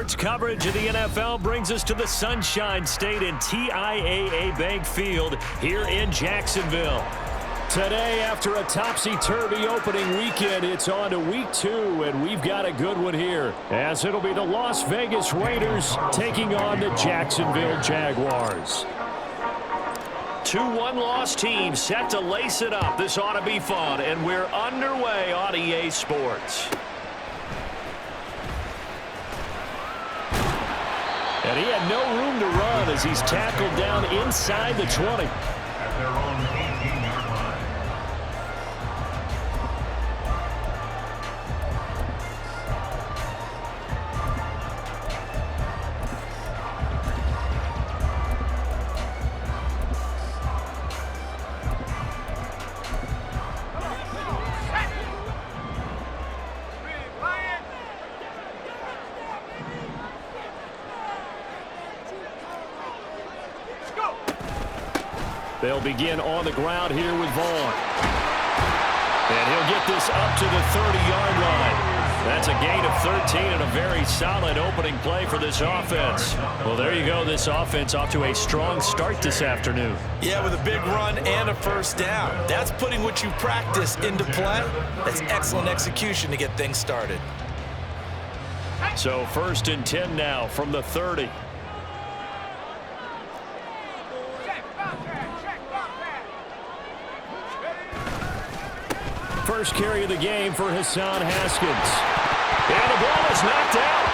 Sports coverage of the NFL brings us to the Sunshine State and TIAA Bank Field here in Jacksonville. Today, after a topsy-turvy opening weekend, it's on to week 2, and we've got a good one here, as it'll be the Las Vegas Raiders taking on the Jacksonville Jaguars. 2 one-loss teams set to lace it up. This ought to be fun, and we're underway on EA Sports. And he had no room to run as he's tackled down inside the 20. At their own 18-yard line. They'll begin on the ground here with Vaughn. And he'll get this up to the 30-yard line. That's a gain of 13 and a very solid opening play for this offense. Well, there you go. This offense off to a strong start this afternoon. Yeah, with a big run and a first down. That's putting what you practice into play. That's excellent execution to get things started. So 1st and 10 now from the 30. First carry of the game for Hassan Haskins. And the ball is knocked out.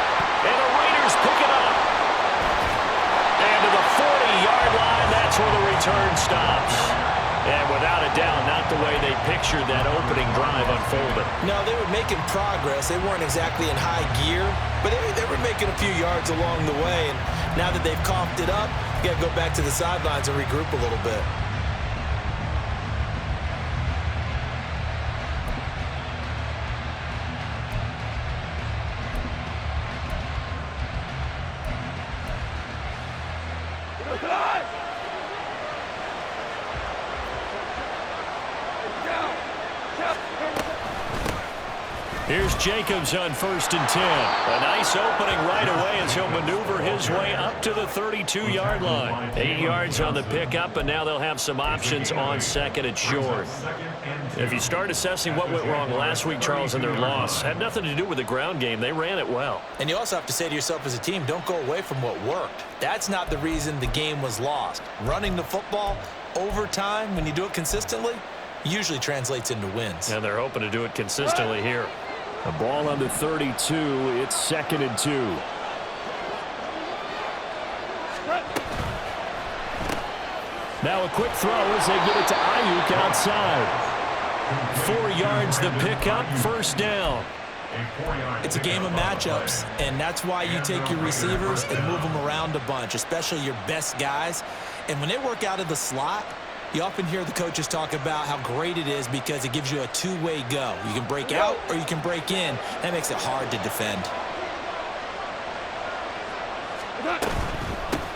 And the Raiders pick it up. And to the 40-yard line, that's where the return stops. And without a doubt, not the way they pictured that opening drive unfolded. No, they were making progress. They weren't exactly in high gear, but they were making a few yards along the way. And now that they've coughed it up, you got to go back to the sidelines and regroup a little bit. Here's Jacobs on 1st and 10. A nice opening right away as he'll maneuver his way up to the 32-yard line. 8 yards on the pickup, and now they'll have some options on 2nd and short. If you start assessing what went wrong last week, Charles, in their loss, had nothing to do with the ground game. They ran it well. And you also have to say to yourself as a team, don't go away from what worked. That's not the reason the game was lost. Running the football over time, when you do it consistently, usually translates into wins. And they're hoping to do it consistently here. The ball on the 32. It's 2nd and 2. Now a quick throw as they get it to Ayuk outside. 4 yards the pickup, first down. It's a game of matchups, and that's why you take your receivers and move them around a bunch, especially your best guys. And when they work out of the slot, you often hear the coaches talk about how great it is because it gives you a two-way go. You can break out or you can break in. That makes it hard to defend.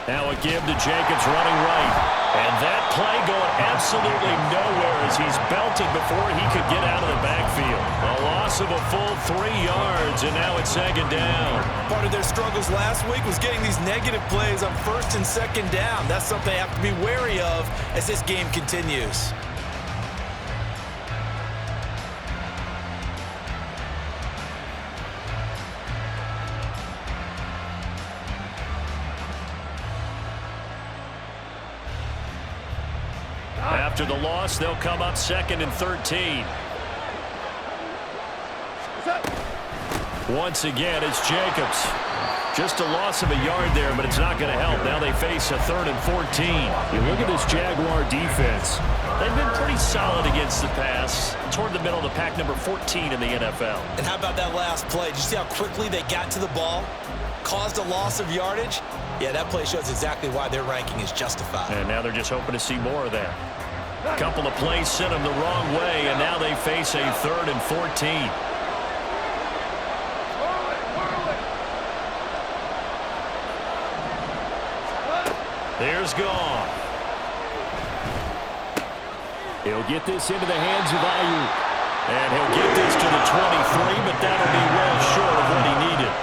Now a give to Jacobs running right. And that play going absolutely nowhere as he's belted before he could get out of the backfield. A loss of a full 3 yards, and now it's 2nd down. Part of their struggles last week was getting these negative plays on 1st and 2nd down. That's something they have to be wary of as this game continues. After the loss, they'll come up 2nd and 13. Once again, it's Jacobs. Just a loss of a yard there, but it's not going to help. Now they face a 3rd and 14. You look at this Jaguar defense. They've been pretty solid against the pass. Toward the middle of the pack, number 14 in the NFL. And how about that last play? Did you see how quickly they got to the ball? Caused a loss of yardage? Yeah, that play shows exactly why their ranking is justified. And now they're just hoping to see more of that. A couple of plays sent them the wrong way, and now they face a 3rd and 14. There's Goff. He'll get this into the hands of Ayuk. And he'll get this to the 23, but that'll be well short of what he needed.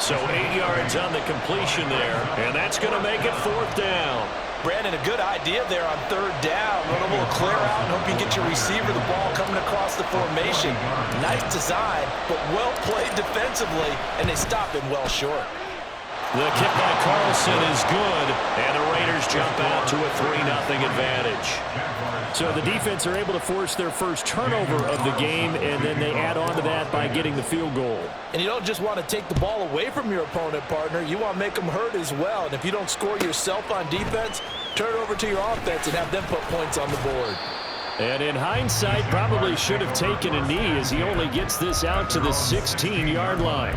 So 8 yards on the completion there, and that's going to make it 4th down. Brandon, a good idea there on 3rd down. Run a little clear out and hope you get your receiver the ball coming across the formation. Nice design, but well played defensively, and they stop him well short. The kick by Carlson is good, and the Raiders jump out to a 3-0 advantage. So the defense are able to force their first turnover of the game, and then they add on to that by getting the field goal. And you don't just want to take the ball away from your opponent, partner. You want to make them hurt as well. And if you don't score yourself on defense, turn it over to your offense and have them put points on the board. And in hindsight, probably should have taken a knee as he only gets this out to the 16-yard line.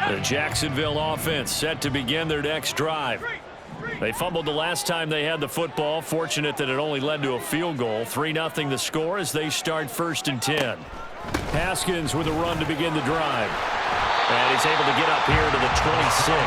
The Jacksonville offense set to begin their next drive. They fumbled the last time they had the football. Fortunate that it only led to a field goal. 3-0 the score as they start 1st and 10. Haskins with a run to begin the drive. And he's able to get up here to the 26.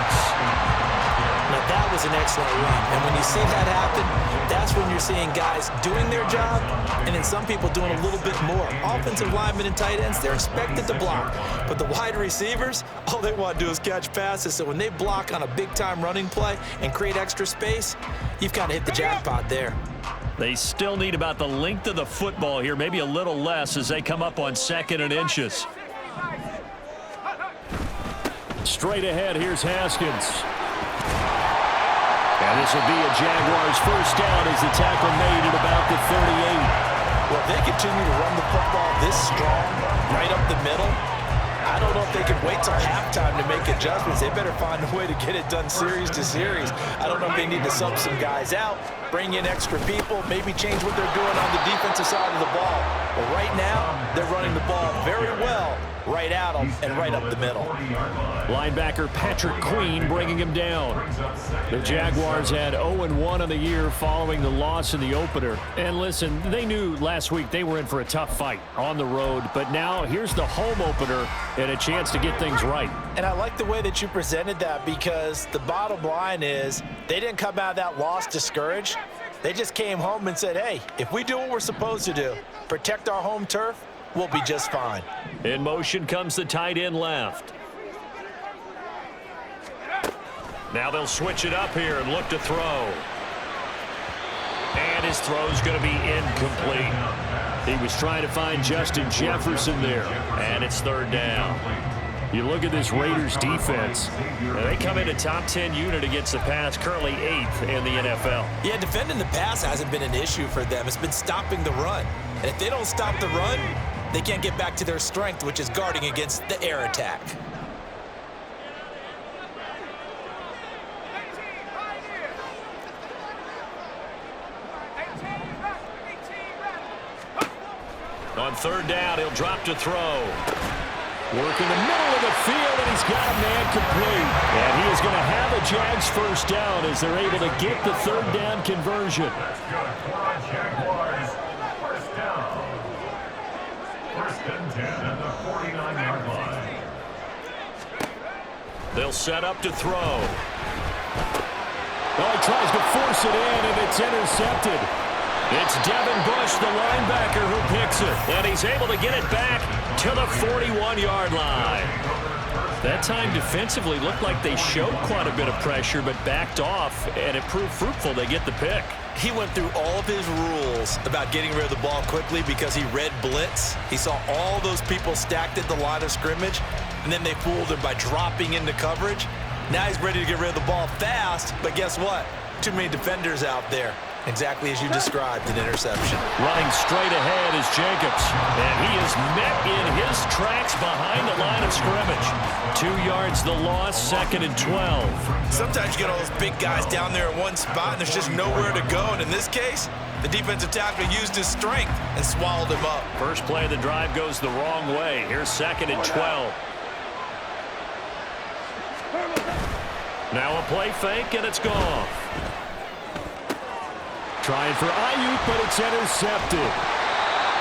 Now, that was an excellent run. And when you see that happen, that's when you're seeing guys doing their job and then some people doing a little bit more. Offensive linemen and tight ends, they're expected to block. But the wide receivers, all they want to do is catch passes. So when they block on a big-time running play and create extra space, you've kind of hit the jackpot there. They still need about the length of the football here, maybe a little less as they come up on 2nd and inches. Straight ahead, here's Haskins. And this will be a Jaguars 1st down as the tackle made at about the 38. Well, if they continue to run the football this strong, right up the middle, I don't know if they can wait till halftime to make adjustments. They better find a way to get it done series to series. I don't know if they need to sub some guys out, bring in extra people, maybe change what they're doing on the defensive side of the ball. But right now, they're running the ball very well, right at them and right up the middle. Linebacker Patrick Queen bringing him down. The Jaguars had 0-1 on the year following the loss in the opener. And listen, they knew last week they were in for a tough fight on the road. But now here's the home opener and a chance to get things right. And I like the way that you presented that because the bottom line is they didn't come out of that loss discouraged. They just came home and said, hey, if we do what we're supposed to do, protect our home turf, we'll be just fine. In motion comes the tight end left. Now they'll switch it up here and look to throw. And his throw's going to be incomplete. He was trying to find Justin Jefferson there, and it's 3rd down. You look at this Raiders defense. They come in a top 10 unit against the pass, currently 8th in the NFL. Yeah, defending the pass hasn't been an issue for them. It's been stopping the run. And if they don't stop the run, they can't get back to their strength, which is guarding against the air attack. On 3rd down, he'll drop to throw. Work in the middle of the field, and he's got a man complete. And he is going to have a Jags 1st down as they're able to get the 3rd down conversion. That's good for Jaguars. 1st down. 1st and 10 at the 49-yard line. They'll set up to throw. Oh, he tries to force it in, and it's intercepted. It's Devin Bush, the linebacker, who picks it. And he's able to get it back to the 41-yard line. That time defensively looked like they showed quite a bit of pressure, but backed off, and it proved fruitful. They get the pick. He went through all of his rules about getting rid of the ball quickly because he read blitz. He saw all those people stacked at the line of scrimmage, and then they fooled him by dropping into coverage. Now he's ready to get rid of the ball fast, but guess what? Too many defenders out there. Exactly as you described, an interception. Running straight ahead is Jacobs, and he is met in his tracks behind the line of scrimmage. 2 yards the loss, 2nd and 12. Sometimes you get all those big guys down there in one spot, and there's just nowhere to go. And in this case, the defensive tackle used his strength and swallowed him up. First play of the drive goes the wrong way. Here's 2nd and 12. Now a play fake, and it's gone. Trying for Ayuk, but it's intercepted.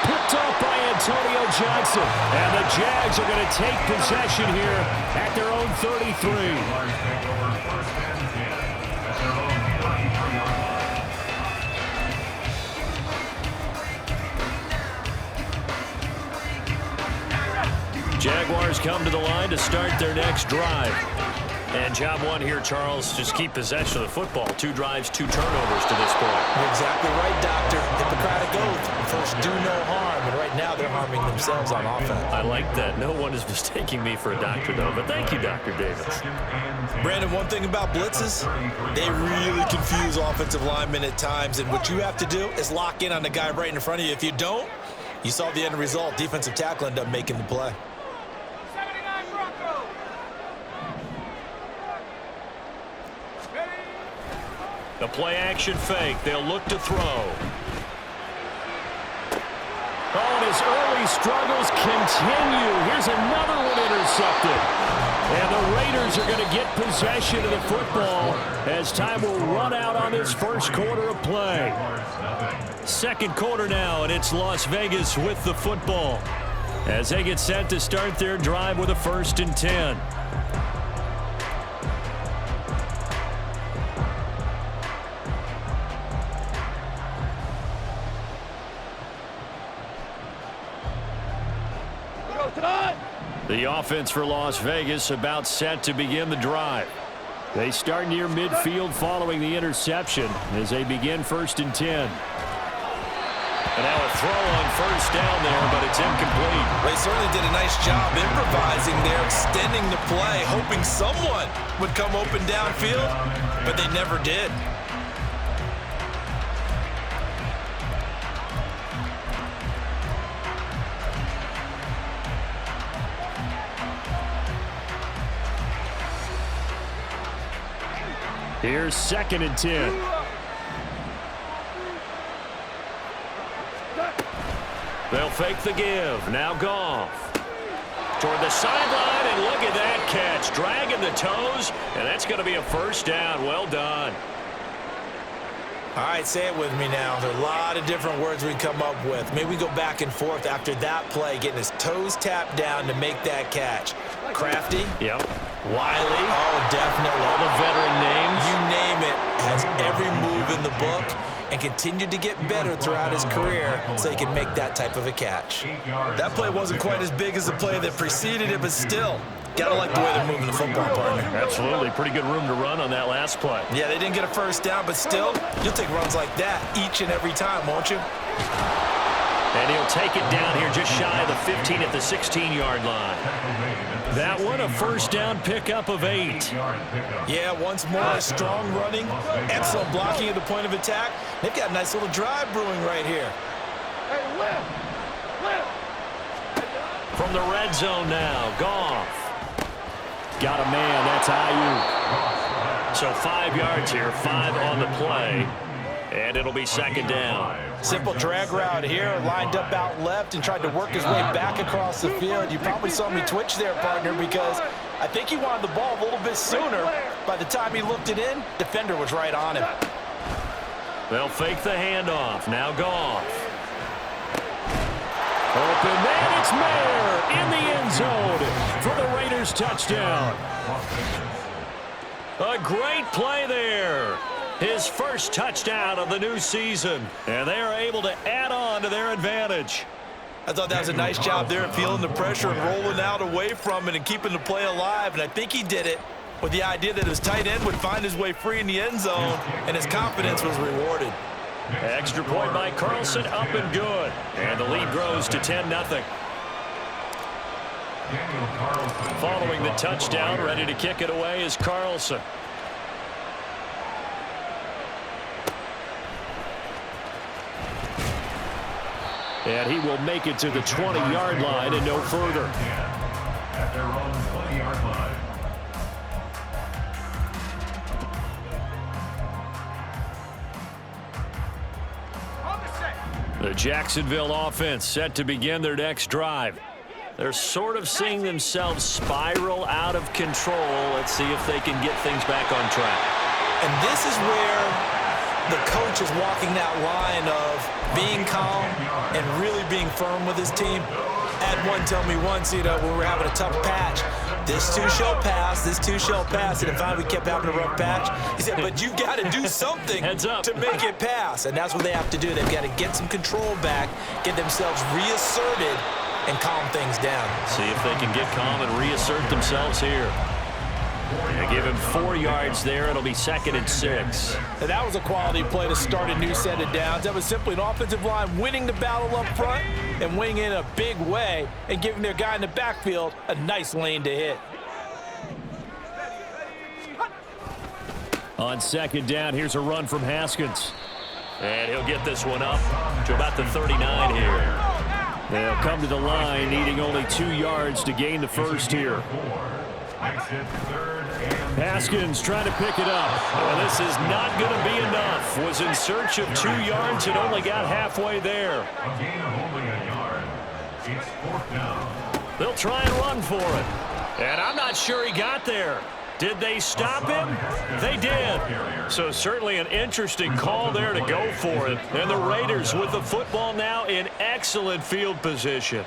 Picked off by Antonio Johnson. And the Jags are going to take possession here at their own 33. Jaguars take over first and 10 at their own 33-yard line. Jaguars come to the line to start their next drive. And job one here, Charles, just keep possession of the football. 2 drives, 2 turnovers to this point. You're exactly right, Doctor. Hippocratic oath. First, do no harm. And right now, they're harming themselves on offense. I like that. No one is mistaking me for a doctor, though. But thank you, Dr. Davis. Brandon, one thing about blitzes, they really confuse offensive linemen at times. And what you have to do is lock in on the guy right in front of you. If you don't, you saw the end result. Defensive tackle ended up making the play. The play-action fake. They'll look to throw. Oh, and his early struggles continue. Here's another one intercepted. And the Raiders are going to get possession of the football as time will run out on this first quarter of play. Second quarter now, and it's Las Vegas with the football as they get set to start their drive with a 1st and 10. The offense for Las Vegas about set to begin the drive. They start near midfield following the interception as they begin 1st and 10. And now a throw on 1st down there, but it's incomplete. They certainly did a nice job improvising there, extending the play, hoping someone would come open downfield, but they never did. Here's 2nd and 10. They'll fake the give. Now Goff. Toward the sideline, and look at that catch. Dragging the toes, and that's going to be a 1st down. Well done. All right, say it with me now. There are a lot of different words we come up with. Maybe we go back and forth after that play, getting his toes tapped down to make that catch. Crafty. Yep. Wiley. Oh, definitely. All the veteran names. You name it. Has every move in the book and continued to get better throughout his career so he can make that type of a catch. That play wasn't quite as big as the play that preceded it, but still, gotta like the way they're moving the football, partner. Absolutely. Pretty good room to run on that last play. Yeah, they didn't get a 1st down, but still, you'll take runs like that each and every time, won't you? And he'll take it down here just shy of the 15 at the 16-yard line. That one, a 1st down pickup of 8. Yeah, once more, strong running, excellent blocking at the point of attack. They've got a nice little drive brewing right here. From the red zone now, Goff. Got a man, that's Ayuk. So 5 yards here, 5 on the play. And it'll be 2nd down. Simple drag route here, lined up out left and tried to work his way back across the field. You probably saw me twitch there, partner, because I think he wanted the ball a little bit sooner. By the time he looked it in, defender was right on him. They'll fake the handoff. Now Goff. Open man, it's Mayer in the end zone for the Raiders touchdown. A great play there. His 1st touchdown of the new season. And they are able to add on to their advantage. I thought that was a nice job there of feeling the pressure and rolling out away from it and keeping the play alive. And I think he did it with the idea that his tight end would find his way free in the end zone, and his confidence was rewarded. Extra point by Carlson, up and good. And the lead grows to 10-0. Following the touchdown, ready to kick it away is Carlson. And he will make it to the 20-yard line and no further. At their own 20-yard line. The Jacksonville offense set to begin their next drive. They're sort of seeing themselves spiral out of control. Let's see if they can get things back on track. And this is where the coach is walking that line of being calm and really being firm with his team. I had one tell me once, when we were having a tough patch, this too shall pass, this too shall pass. And finally we kept having a rough patch. He said, but you got to do something to make it pass. And that's what they have to do. They've got to get some control back, get themselves reasserted, and calm things down. See if they can get calm and reassert themselves here. They give him 4 yards there. It'll be 2nd and 6. And that was a quality play to start a new set of downs. That was simply an offensive line winning the battle up front and winning in a big way and giving their guy in the backfield a nice lane to hit. On 2nd down, here's a run from Haskins. And he'll get this one up to about the 39 here. They'll come to the line, needing only 2 yards to gain the first here. Haskins trying to pick it up. Well, this is not going to be enough. Was in search of 2 yards and only got halfway there. A gain of only a yard. It's 4th down. They'll try and run for it. And I'm not sure he got there. Did they stop him? They did. So certainly an interesting call there to go for it. And the Raiders with the football now in excellent field position.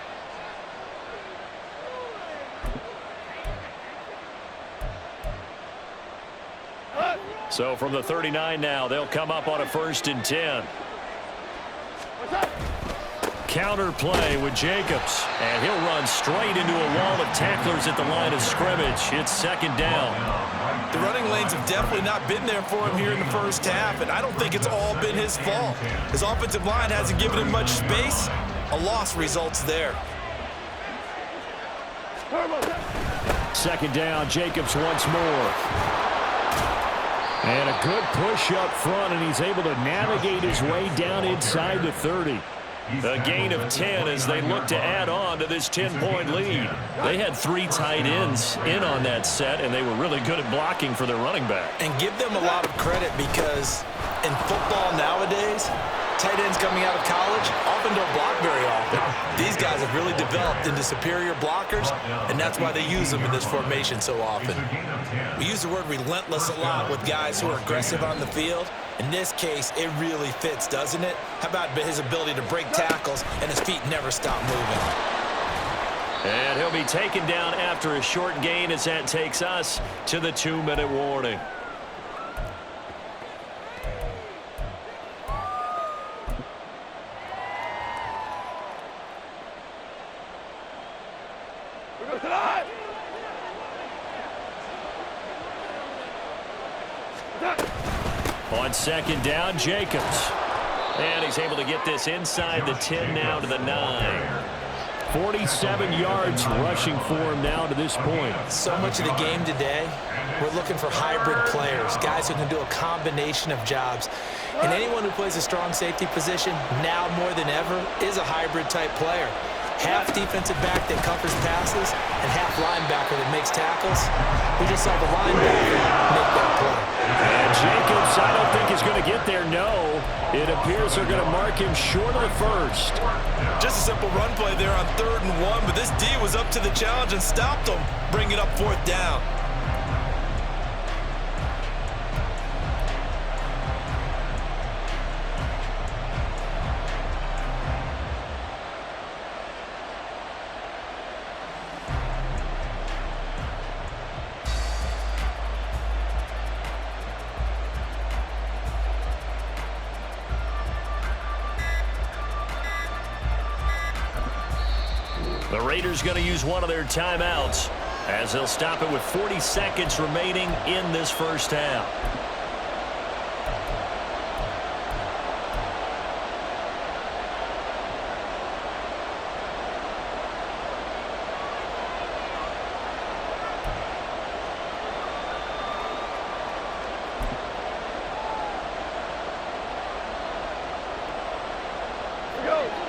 So from the 39 now, they'll come up on a 1st and 10. Counter play with Jacobs. And he'll run straight into a wall of tacklers at the line of scrimmage. It's 2nd down. The running lanes have definitely not been there for him here in the first half, and I don't think it's all been his fault. His offensive line hasn't given him much space. A loss results there. 2nd down, Jacobs once more. And a good push up front, and he's able to navigate his way down inside the 30. A gain of 10 as they look to add on to this 10-point lead. They had 3 tight ends in on that set, and they were really good at blocking for their running back. And give them a lot of credit because in football nowadays, tight ends coming out of college often don't block very often. These guys have really developed into superior blockers, and that's why they use them in this formation so often. We use the word relentless a lot with guys who are aggressive on the field. In this case, it really fits, doesn't it? How about his ability to break tackles and his feet never stop moving? And he'll be taken down after a short gain as that takes us to the 2-minute warning. On 2nd down, Jacobs. And he's able to get this inside the 10 now to the 9. 47 yards rushing for him now to this point. So much of the game today, we're looking for hybrid players, guys who can do a combination of jobs. And anyone who plays a strong safety position now more than ever is a hybrid type player. Half defensive back that covers passes and half linebacker that makes tackles. We just saw the linebacker make that play. And Jacobs, I don't think is going to get there, no. It appears they're going to mark him short of the 1st. Just a simple run play there on 3rd and 1, but this D was up to the challenge and stopped him, bringing up 4th down. The Raiders going to use one of their timeouts as they'll stop it with 40 seconds remaining in this first half.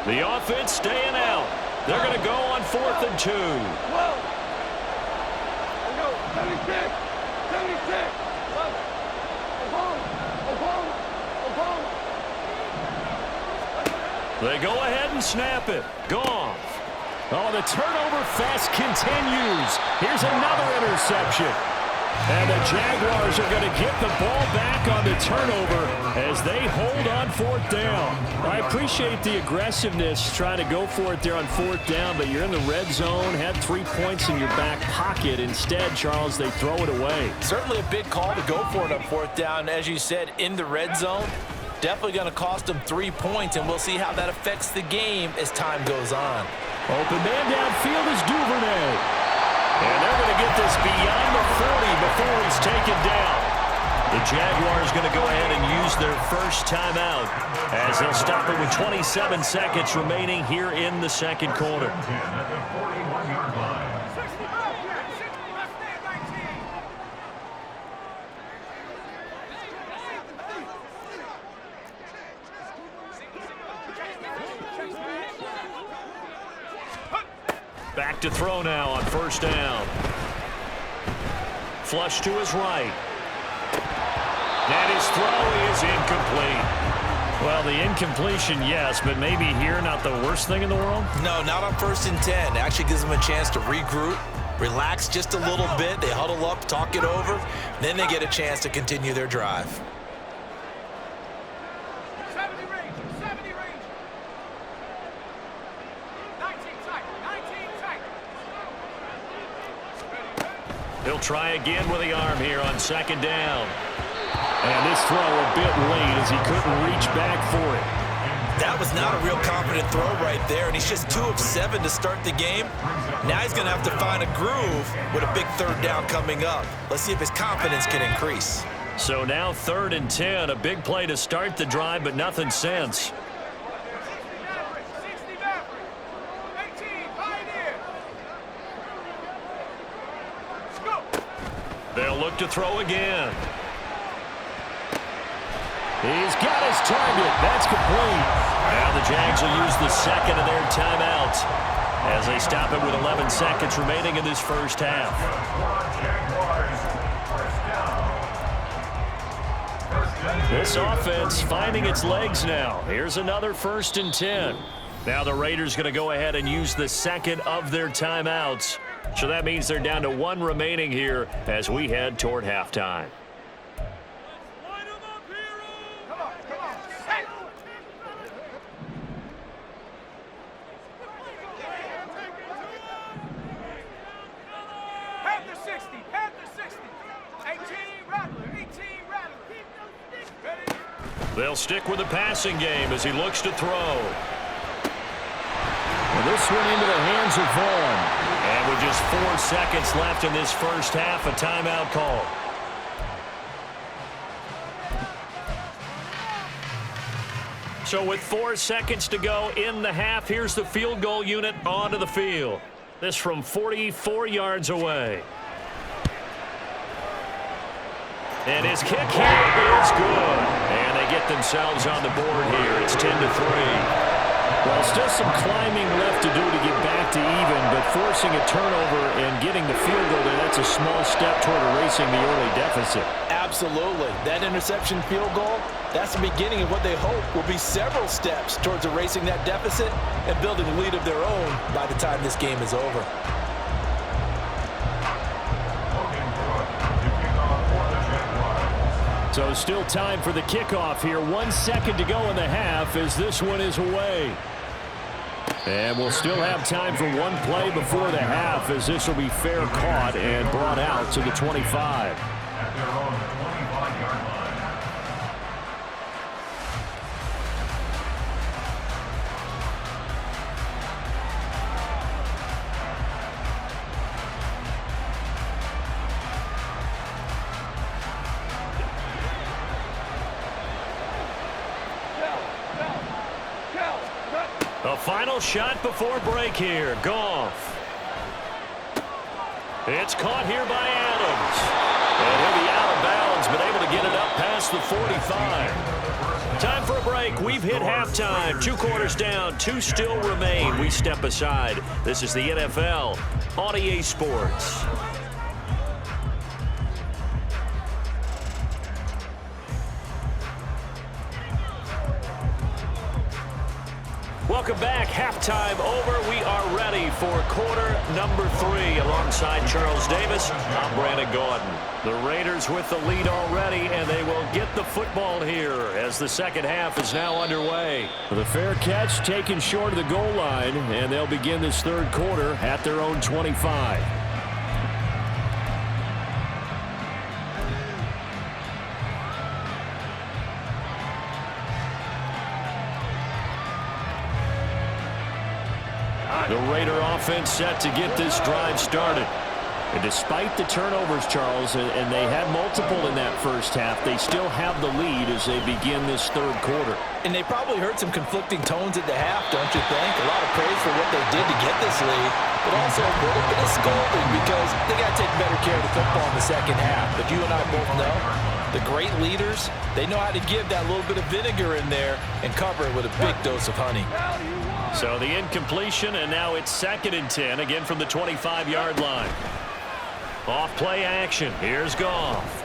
The offense staying out. They're going to go on 4th and 2. 76, 76. They go ahead and snap it. Goff. Oh, the turnover fest continues. Here's another interception. And the Jaguars are going to get the ball back on the turnover as they hold on 4th down. I appreciate the aggressiveness trying to go for it there on 4th down, but you're in the red zone, had 3 points in your back pocket. Instead, Charles, they throw it away. Certainly a big call to go for it on 4th down. As you said, in the red zone, definitely going to cost them 3 points, and we'll see how that affects the game as time goes on. Open man downfield is Duvernay. And they're going to get this beyond the 40 before he's taken down. The Jaguars going to go ahead and use their first timeout as they'll stop it with 27 seconds remaining here in the second quarter. Back to throw now on 1st down. Flush to his right. And his throw is incomplete. Well, the incompletion, yes, but maybe here not the worst thing in the world? No, not on 1st and 10. Actually gives them a chance to regroup, relax just a little bit. They huddle up, talk it over, then they get a chance to continue their drive. He'll try again with the arm here on 2nd down. And this throw a bit late as he couldn't reach back for it. That was not a real confident throw right there, and he's just 2 of 7 to start the game. Now he's going to have to find a groove with a big 3rd down coming up. Let's see if his confidence can increase. So now 3rd and 10, a big play to start the drive, but nothing since. They'll look to throw again. He's got his target. That's complete. Now the Jags will use the second of their timeouts as they stop it with 11 seconds remaining in this first half. This offense finding its legs now. Here's another 1st and 10. Now the Raiders going to go ahead and use the second of their timeouts. So that means they're down to 1 remaining here as we head toward halftime. They'll stick with the passing game as he looks to throw. Well, this one into the hands of Vaughn. And with just 4 seconds left in this first half, a timeout call. So with 4 seconds to go in the half, here's the field goal unit onto the field. This from 44 yards away. And his kick here is good. And they get themselves on the board here. It's 10-3. Well, still some climbing left to do to get back to even, but forcing a turnover and getting the field goal there, that's a small step toward erasing the early deficit. Absolutely. That interception field goal, that's the beginning of what they hope will be several steps towards erasing that deficit and building a lead of their own by the time this game is over. So still time for the kickoff here. 1 second to go in the half as this one is away. And we'll still have time for one play before the half as this will be fair caught and brought out to the 25. At their own 25-yard line. A final shot before break here. Goff. It's caught here by Adams. And he'll be out of bounds, but able to get it up past the 45. Time for a break. We've hit halftime. 2 quarters down. 2 still remain. We step aside. This is the NFL on EA Sports. Welcome back. Halftime over. We are ready for quarter number 3. Alongside Charles Davis, I'm Brandon Gordon. The Raiders with the lead already, and they will get the football here as the second half is now underway. The fair catch taken short of the goal line, and they'll begin this third quarter at their own 25. The Raider offense set to get this drive started. And despite the turnovers, Charles, and they had multiple in that first half, they still have the lead as they begin this third quarter. And they probably heard some conflicting tones at the half, don't you think? A lot of praise for what they did to get this lead, but also a little bit of scolding because they got to take better care of the football in the second half. But you and I both know the great leaders, they know how to give that little bit of vinegar in there and cover it with a big dose of honey. So the incompletion, and now it's 2nd and 10, again from the 25-yard line. Off play action. Here's Goff.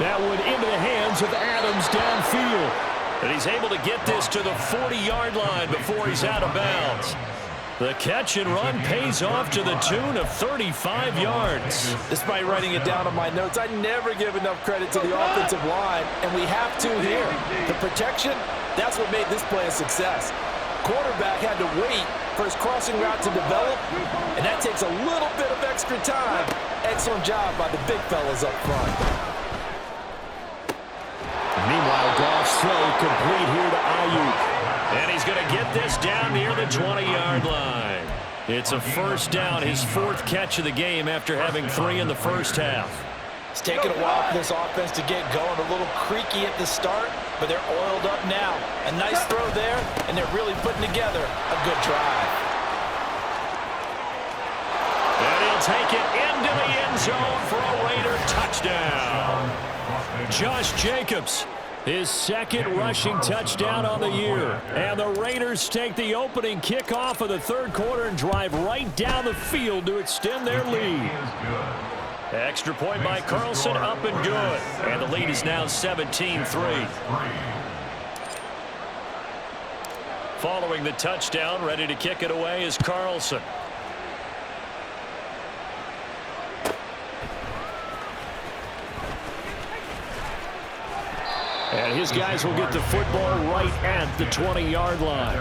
That one into the hands of Adams downfield. And he's able to get this to the 40-yard line before he's out of bounds. The catch and run pays off to the tune of 35 yards. Despite writing it down on my notes, I never give enough credit to the offensive line, and we have to here. The protection, that's what made this play a success. Quarterback had to wait for his crossing route to develop, and that takes a little bit of extra time. Excellent job by the big fellas up front. Meanwhile, Goff's throw complete here to ALOOO. And he's going to get this down near the 20-yard line. It's a first down, his 4th catch of the game after having 3 in the first half. It's taken a while for this offense to get going. A little creaky at the start, but they're oiled up now. A nice throw there, and they're really putting together a good drive. And he'll take it into the end zone for a Raider touchdown. Josh Jacobs, his 2nd rushing touchdown on the year. And the Raiders take the opening kickoff of the third quarter and drive right down the field to extend their lead. Extra point by Carlson, up and good. And the lead is now 17-3. Following the touchdown, ready to kick it away is Carlson. And his guys will get the football right at the 20-yard line.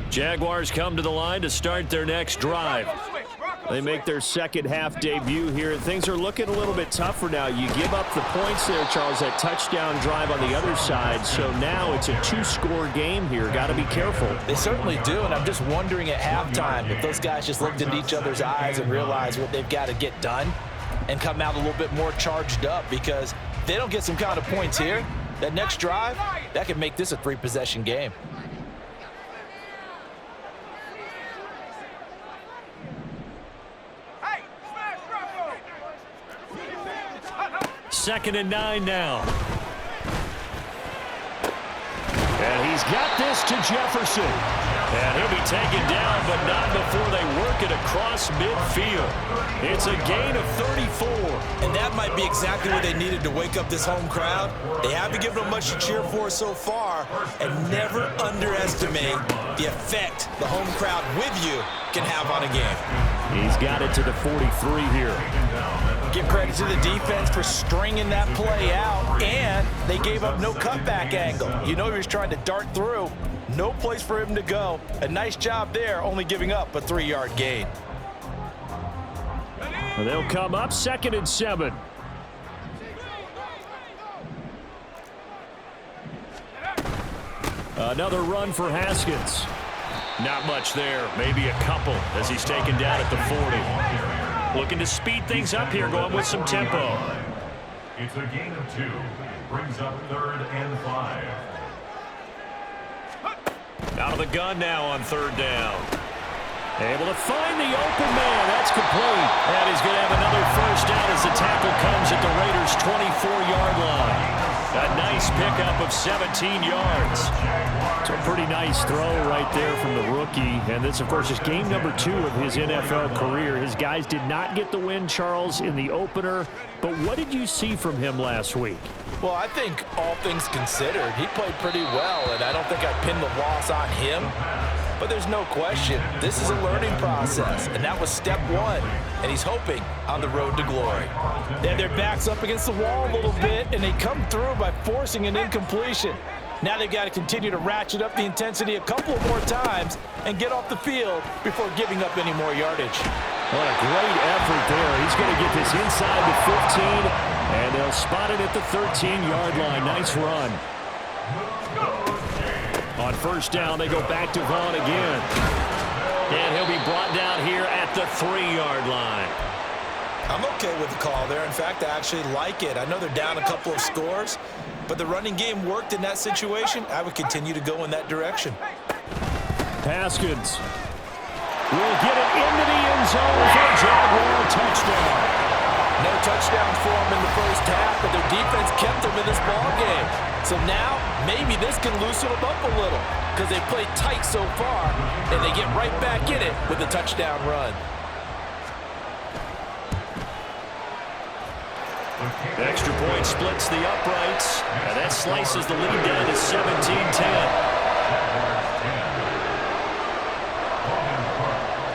Jaguars come to the line to start their next drive. They make their second half debut here. Things are looking a little bit tougher now. You give up the points there, Charles, that touchdown drive on the other side. So now it's a 2-score game here. Got to be careful. They certainly do, and I'm just wondering at halftime if those guys just looked into each other's eyes and realized what they've got to get done and come out a little bit more charged up, because if they don't get some kind of points here, that next drive, that could make this a 3-possession game. 2nd and 9 now. And he's got this to Jefferson. And he'll be taken down, but not before they work it across midfield. It's a gain of 34. And that might be exactly what they needed to wake up this home crowd. They haven't given them much to cheer for so far, and never underestimate the effect the home crowd with you can have on a game. He's got it to the 43 here. Give credit to the defense for stringing that play out, and they gave up no cutback angle. You know he was trying to dart through. No place for him to go. A nice job there, only giving up a 3-yard gain. They'll come up 2nd and 7. Another run for Haskins. Not much there, maybe a couple as he's taken down at the 40. Looking to speed things up here, going with some tempo. It's a gain of 2. Brings up 3rd and 5. Out of the gun now on 3rd down. Able to find the open man. That's complete. And he's going to have another first down as the tackle comes at the Raiders' 24-yard line. A nice pickup of 17 yards. It's a pretty nice throw right there from the rookie. And this, of course, is game number 2 of his NFL career. His guys did not get the win, Charles, in the opener. But what did you see from him last week? Well, I think all things considered, he played pretty well, and I don't think I pinned the loss on him. But there's no question, this is a learning process, and that was step 1, and he's hoping on the road to glory. They have their backs up against the wall a little bit, and they come through by forcing an incompletion. Now they've got to continue to ratchet up the intensity a couple more times and get off the field before giving up any more yardage. What a great effort there. He's going to get this inside the 15, and they'll spot it at the 13-yard line. Nice run. On first down, they go back to Vaughn again. And he'll be brought down here at the 3-yard line. I'm okay with the call there. In fact, I actually like it. I know they're down a couple of scores, but the running game worked in that situation. I would continue to go in that direction. Haskins will get it into the end zone for a Jaguar touchdown. No touchdowns for them in the first half, but their defense kept them in this ball game. So now, maybe this can loosen them up a little because they played tight so far, and they get right back in it with a touchdown run. Extra point splits the uprights, and that slices the lead down to 17-10.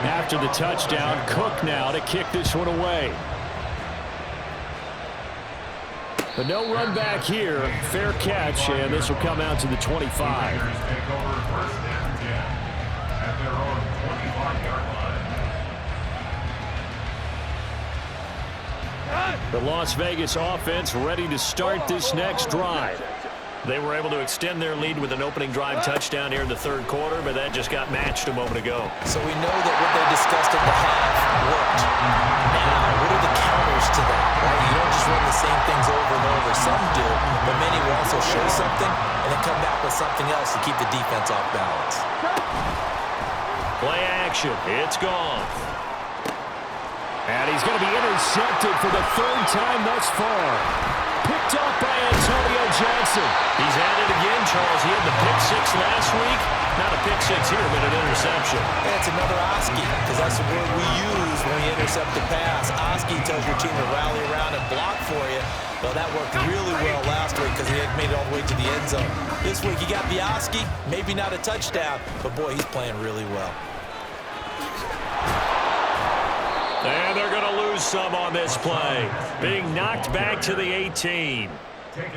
After the touchdown, Cook now to kick this one away. But no run back here. Fair catch, and this will come out to the 25. The Las Vegas offense ready to start this next drive. They were able to extend their lead with an opening drive touchdown here in the third quarter, but that just got matched a moment ago. So we know that what they discussed at the half worked. Now, what are the counters to that? Right? You don't just run the same things over and over. Some do, but many will also show something and then come back with something else to keep the defense off balance. Play action. It's gone. And he's going to be intercepted for the 3rd time thus far. Picked up by Antonio Johnson. He's at it again, Charles. He had the pick 6 last week. Not a pick 6 here, but an interception. And it's another Oski, because that's the word we use when we intercept the pass. Oski tells your team to rally around and block for you. Well, that worked really well last week because he had made it all the way to the end zone. This week, he got the Oski, maybe not a touchdown, but boy, he's playing really well. And they're going to lose some on this play. Being knocked back to the 18.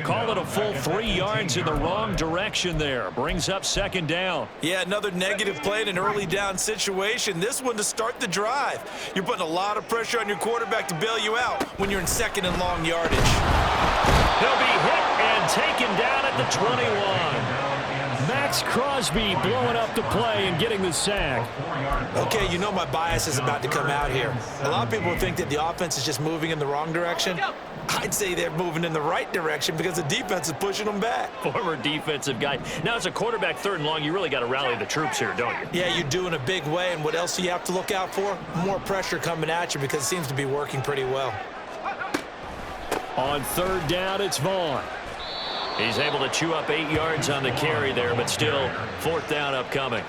Call it a full 3 yards in the wrong direction there. Brings up 2nd down. Yeah, another negative play in an early down situation. This one to start the drive. You're putting a lot of pressure on your quarterback to bail you out when you're in 2nd and long yardage. He'll be hit and taken down at the 21. Max Crosby blowing up the play and getting the sack. Okay, you know my bias is about to come out here. A lot of people think that the offense is just moving in the wrong direction. I'd say they're moving in the right direction because the defense is pushing them back. Former defensive guy. Now, as a quarterback 3rd and long, you really got to rally the troops here, don't you? Yeah, you do in a big way. And what else do you have to look out for? More pressure coming at you because it seems to be working pretty well. On 3rd down, it's Vaughn. He's able to chew up 8 yards on the carry there, but still 4th down upcoming.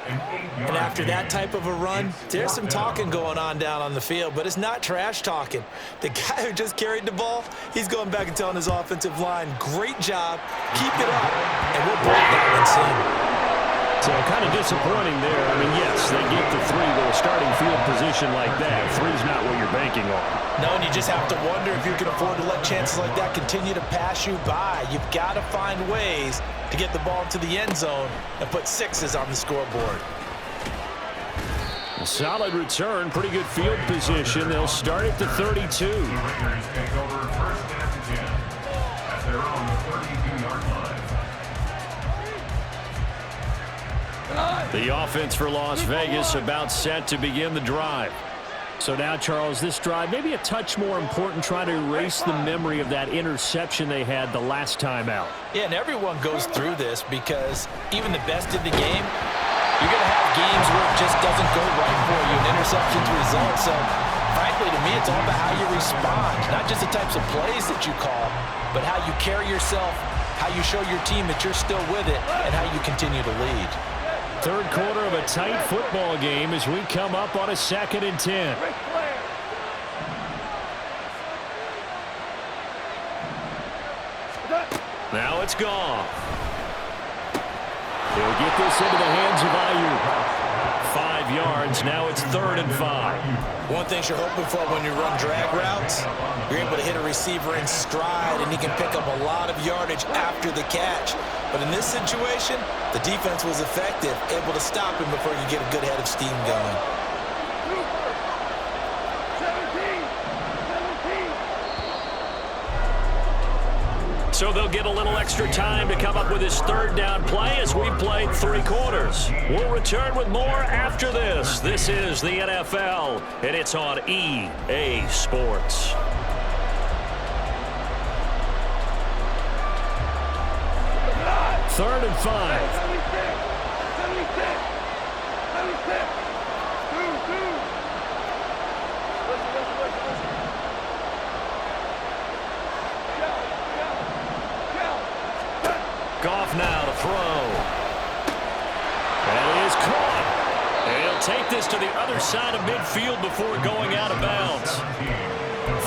And after that type of a run, there's some talking going on down on the field, but it's not trash talking. The guy who just carried the ball, he's going back and telling his offensive line, great job, keep it up, and we'll break that one soon. So kind of disappointing there. I mean, yes, they get the 3, but a starting field position like that, 3's not what you're banking on. No, and you just have to wonder if you can afford to let chances like that continue to pass you by. You've got to find ways to get the ball into the end zone and put 6s on the scoreboard. A solid return, pretty good field position. They'll start at the 32. The offense for Las Vegas about set to begin the drive. So now, Charles, this drive maybe a touch more important, trying to erase the memory of that interception they had the last time out. Yeah, and everyone goes through this because even the best in the game, you're going to have games where it just doesn't go right for you, an interception's result. So, frankly, to me, it's all about how you respond, not just the types of plays that you call, but how you carry yourself how you show your team that you're still with it, and how you continue to lead. Third quarter of a tight football game as we come up on a 2nd and 10. Now it's gone. He'll get this into the hands of ALOOO. 5 yards. Now it's 3rd and 5. One thing you're hoping for when you run drag routes, you're able to hit a receiver in stride, and he can pick up a lot of yardage after the catch. But in this situation, the defense was effective, able to stop him before you get a good head of steam going. So they'll get a little extra time to come up with his 3rd down play as we played 3 quarters. We'll return with more after this. This is the NFL, and it's on EA Sports. Third and 5. Goff now to throw. And it is caught. And he'll take this to the other side of midfield before going out of bounds.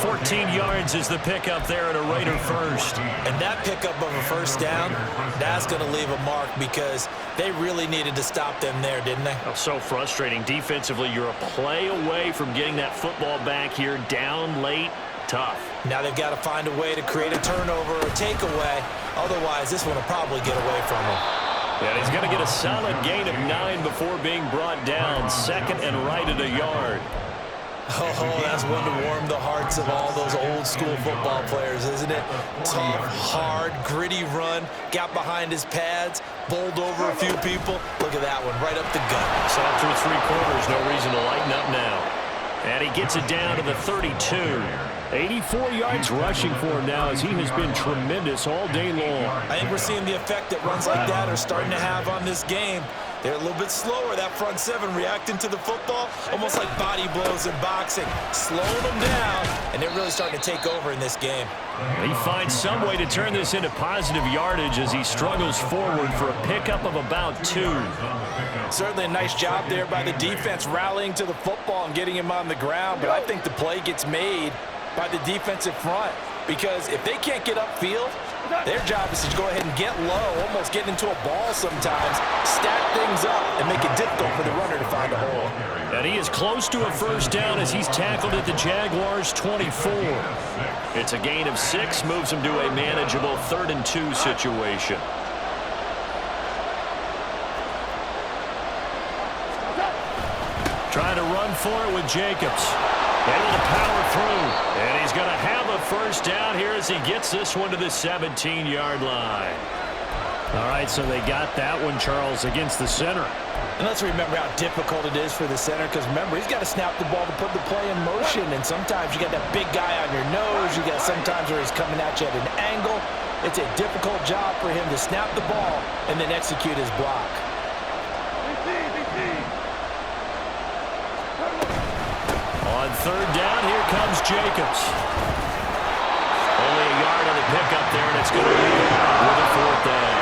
14 yards is the pickup there at a Raider first. And that pickup of a first down, that's going to leave a mark because they really needed to stop them there, didn't they? Oh, so frustrating. Defensively, you're a play away from getting that football back here down late. Tough. Now they've got to find a way to create a turnover or a takeaway. Otherwise, this one will probably get away from him. And he's going to get a solid gain of 9 before being brought down. 2nd and right at a yard. Oh, that's one to warm the hearts of all those old school football players, isn't it? Tough, hard, gritty run. Got behind his pads, bowled over a few people. Look at that one, right up the gut. So through 3 quarters, no reason to lighten up now. And he gets it down to the 32. 84 yards rushing for him now as he has been tremendous all day long. I think we're seeing the effect that runs like that are starting to have on this game. They're a little bit slower, that front 7 reacting to the football, almost like body blows in boxing, slowing them down, and they're really starting to take over in this game. He finds some way to turn this into positive yardage as he struggles forward for a pickup of about 2. Certainly a nice job there by the defense rallying to the football and getting him on the ground, but I think the play gets made by the defensive front because if they can't get upfield, their job is to go ahead and get low, almost get into a ball sometimes, stack things up, and make it difficult for the runner to find a hole. And he is close to a first down as he's tackled at the Jaguars' 24. It's a gain of 6, moves him to a manageable 3rd and 2 situation. Trying to run for it with Jacobs. Able to power through. And he's going to have a first down here as he gets this one to the 17-yard line. All right, so they got that one, Charles, against the center. And let's remember how difficult it is for the center because, remember, he's got to snap the ball to put the play in motion. And sometimes you got that big guy on your nose. You got sometimes where he's coming at you at an angle. It's a difficult job for him to snap the ball and then execute his block. On 3rd down, here comes Jacobs. Only a yard on the pickup there, and it's going to leave him with a 4th down.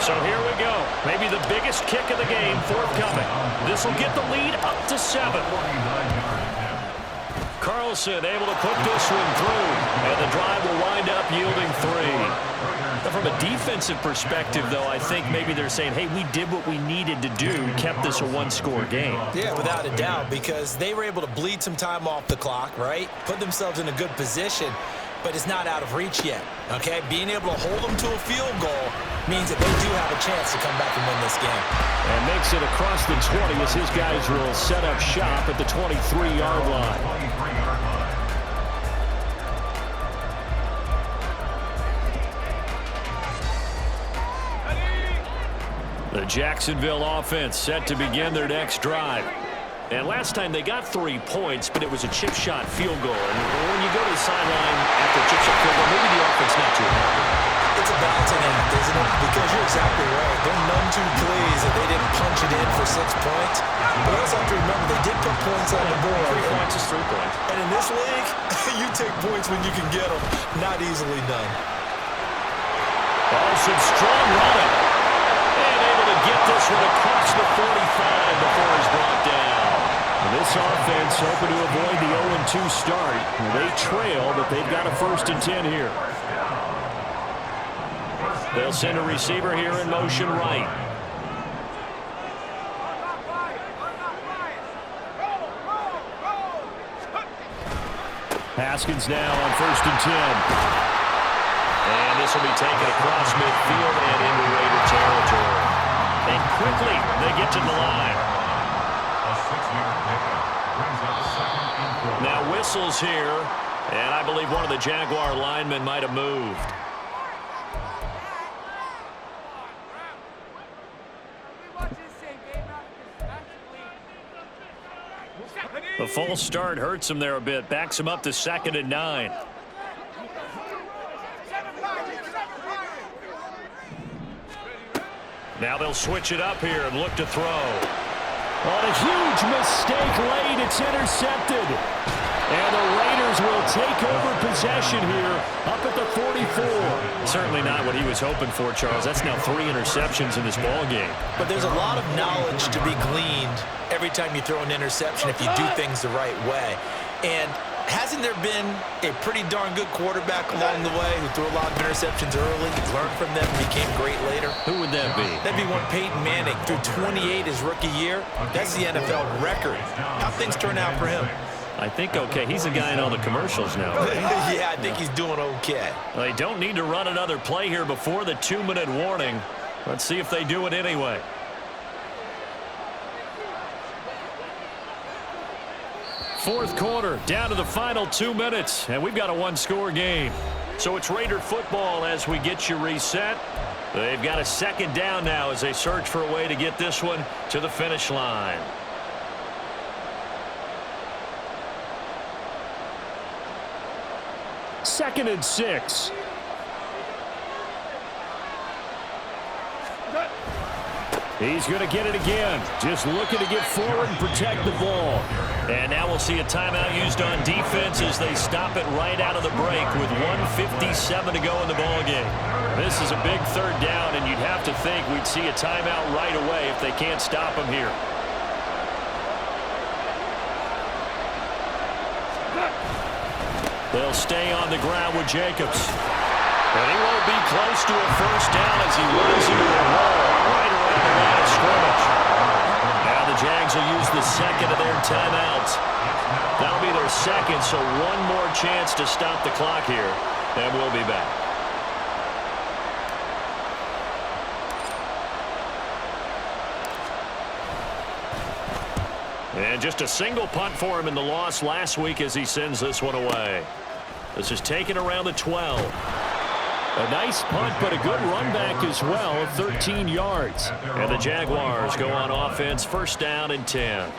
So here we go. Maybe the biggest kick of the game forthcoming. This will get the lead up to 7. Carlson able to put this one through, and the drive will wind up yielding 3. Now, from a defensive perspective, though, I think maybe they're saying, hey, we did what we needed to do, kept this a 1-score game. Yeah, without a doubt, because they were able to bleed some time off the clock, right? Put themselves in a good position, but it's not out of reach yet, okay? Being able to hold them to a field goal means that they do have a chance to come back and win this game. And makes it across the 20 as his guys will set up shop at the 23-yard line. The Jacksonville offense set to begin their next drive. And last time they got 3 points, but it was a chip shot field goal. And when you go to the sideline after a chip shot field goal, maybe the offense not too happy. It's a balancing act, isn't it? Because you're exactly right. They're none too pleased that they didn't punch it in for 6 points. But also have to remember, they did put points on the board. 3 points is 3 points. And in this league, You take points when you can get them. Not easily done. Oh, some strong running. And able to get this one across the 45 before he's brought down. And this offense hoping to avoid the 0-2 start. They trail, but they've got a 1st and 10 here. They'll send a receiver here in motion right. Haskins now on 1st and 10. And this will be taken across midfield and into Raider territory. And quickly they get to the line. A 6-yard pickup brings up 2nd and 4. Now whistles here, and I believe one of the Jaguar linemen might have moved. The false start hurts him there a bit, backs him up to 2nd and 9. Now they'll switch it up here and look to throw. On a huge mistake late, it's intercepted. And the Raiders will take over possession here up at the 44. Certainly not what he was hoping for, Charles. That's now 3 interceptions in this ball game. But there's a lot of knowledge to be gleaned every time you throw an interception if you do things the right way. And hasn't there been a pretty darn good quarterback along the way who threw a lot of interceptions early, learned from them, became great later? Who would that be? That'd be one Peyton Manning. Threw 28 his rookie year. That's the NFL record. How things turn out for him? I think okay. He's a guy in all the commercials now, right? Yeah, I think he's doing okay. They don't need to run another play here before the 2-minute warning. Let's see if they do it anyway. Fourth quarter, down to the final 2 minutes, and we've got a 1-score game. So it's Raider football as we get you reset. They've got a 2nd down now as they search for a way to get this one to the finish line. Second and 6. He's going to get it again. Just looking to get forward and protect the ball. And now we'll see a timeout used on defense as they stop it right out of the break with 1:57 to go in the ball game. This is a big 3rd down, and you'd have to think we'd see a timeout right away if they can't stop him here. They'll stay on the ground with Jacobs. And he won't be close to a 1st down as he runs into a wall right around the line of scrimmage. Now the Jags will use the 2nd of their timeouts. That'll be their 2nd, so one more chance to stop the clock here, and we'll be back. And just a single punt for him in the loss last week as he sends this one away. This is taken around the 12. A nice punt, but a good run back as well of 13 yards. And the Jaguars go on offense, 1st down and 10.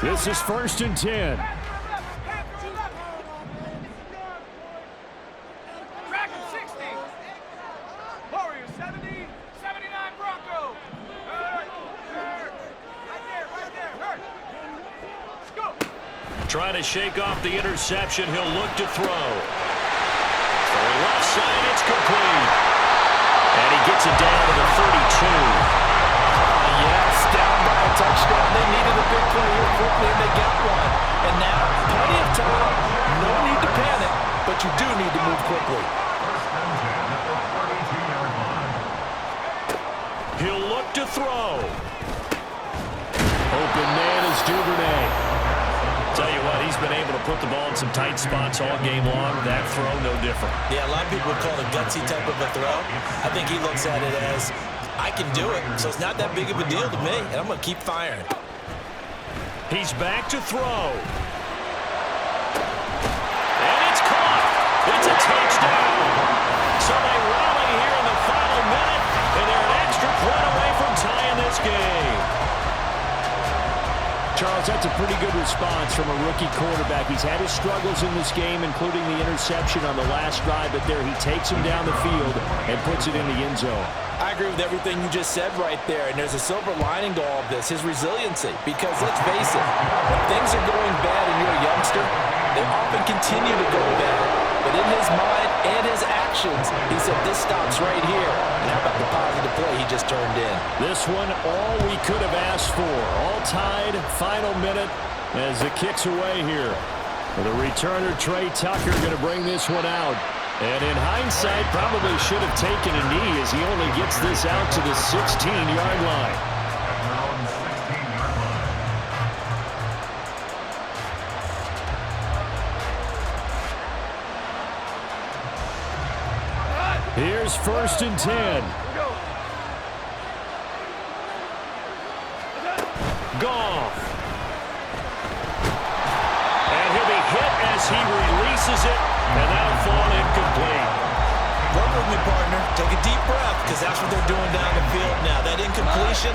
This is 1st and 10. Trying to shake off the interception. He'll look to throw. For the left side, it's complete. And he gets it down to the 32. Yes, down by a touchdown. They needed a big play here quickly, and they got one. And now, plenty of time. No need to panic, but you do need to move quickly. 1st and 10 at the 32-yard line. He'll look to throw. Open man is Duvernay. Tell you what, he's been able to put the ball in some tight spots all game long. That throw, no different. Yeah, a lot of people would call it a gutsy type of a throw. I think he looks at it as, I can do it, so it's not that big of a deal to me, and I'm going to keep firing. He's back to throw. And it's caught. It's a touchdown. So they rally here in the final minute, and they're an extra point away from tying this game. Charles, that's a pretty good response from a rookie quarterback. He's had his struggles in this game, including the interception on the last drive, but there he takes him down the field and puts it in the end zone. I agree with everything you just said right there, and there's a silver lining to all of this, his resiliency. Because let's face it, when things are going bad and you're a youngster, they often continue to go bad. But in his mind and his actions, he said, this stops right here. And how about the positive play he just turned in? This one, all we could have asked for. All tied, final minute as it kicks away here. The returner, Trey Tucker, going to bring this one out. And in hindsight, probably should have taken a knee as he only gets this out to the 16-yard line. Here's 1st and 10. Goff. And he'll be hit as he releases it, and that'll fall incomplete. Work with me, partner. Take a deep breath, because that's what they're doing down the field now. That incompletion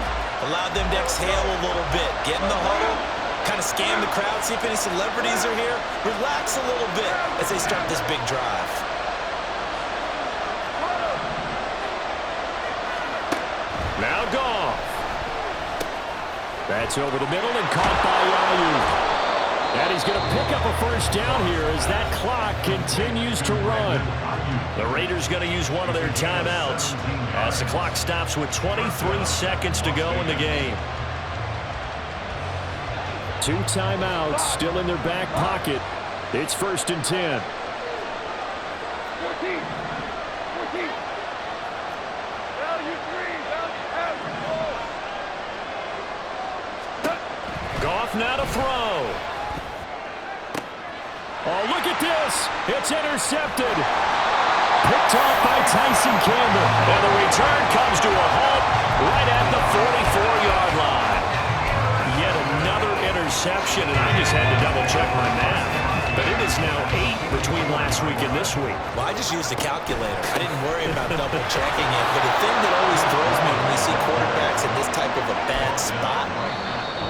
allowed them to exhale a little bit. Get in the huddle, kind of scan the crowd, see if any celebrities are here. Relax a little bit as they start this big drive. Now Goff. That's over the middle and caught by ALOOO. And he's going to pick up a first down here as that clock continues to run. The Raiders going to use one of their timeouts as the clock stops with 23 seconds to go in the game. 2 timeouts still in their back pocket. It's 1st and 10. 14. Value 3. Goff now to throw. Oh, look at this. It's intercepted. Picked off by Tyson Campbell. And the return comes to a halt right at the 44-yard line. Yet another interception, and I just had to double-check my math. But it is now 8 between last week and this week. Well, I just used a calculator. I didn't worry about double-checking it. But the thing that always throws me when we see quarterbacks in this type of a bad spot,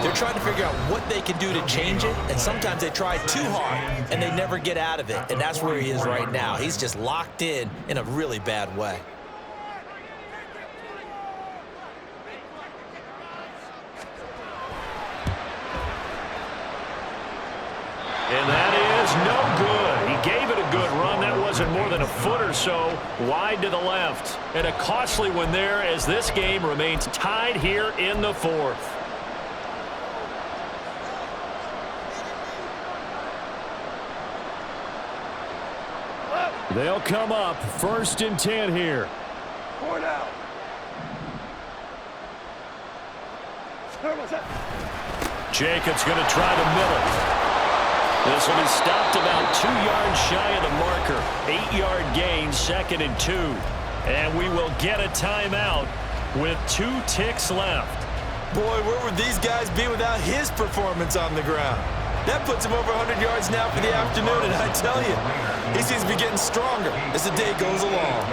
they're trying to figure out what they can do to change it, and sometimes they try too hard, and they never get out of it, and that's where he is right now. He's just locked in a really bad way. And that is no good. He gave it a good run. That wasn't more than a foot or so wide to the left. And a costly one there as this game remains tied here in the 4th. They'll come up 1st and 10 here. 4 now. Jacobs going to try the middle. This will be stopped about 2 yards shy of the marker. 8-yard gain, 2nd and 2. And we will get a timeout with 2 ticks left. Boy, where would these guys be without his performance on the ground? That puts him over 100 yards now for the afternoon, and I tell you, he seems to be getting stronger as the day goes along.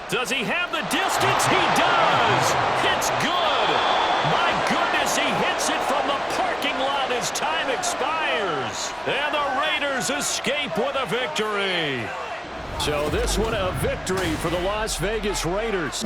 Does he have the distance? He does! It's good! My goodness, he hits it from the parking lot as time expires. And the Raiders escape with a victory. So this one a victory for the Las Vegas Raiders.